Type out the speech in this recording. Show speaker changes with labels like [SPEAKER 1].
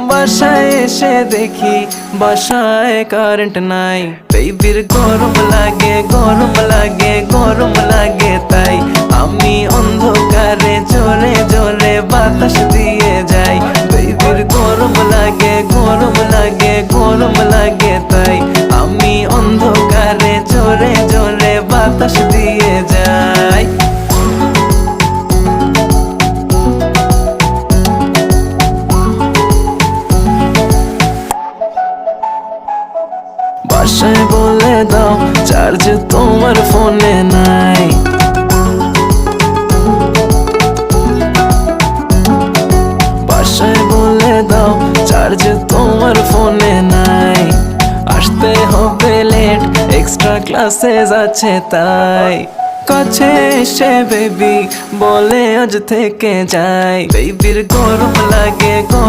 [SPEAKER 1] বাসায় এসে দেখি বাসায় কারেন্ট নাই, বেবির গরম লাগে গরম লাগে গরম লাগে, তাই আমি অন্ধকারে জোরে জোরে বাতাস দিয়ে যাই। বেবির গরম লাগে গরম লাগে গরম লাগে, তাই আমি অন্ধকারে জোরে জোরে বাতাস দিয়ে যাই। বাসায় বলে দাও চার্জ তোমার ফোনে নাই, বাসায় বলে দাও চার্জ তোমার ফোনে নাই। আসতে হবে লেট, এক্সট্রা ক্লাসেস আছে তাই। কাছে এসে বেবি বলে আজ থেকে যাই, বেবির গরম লাগে।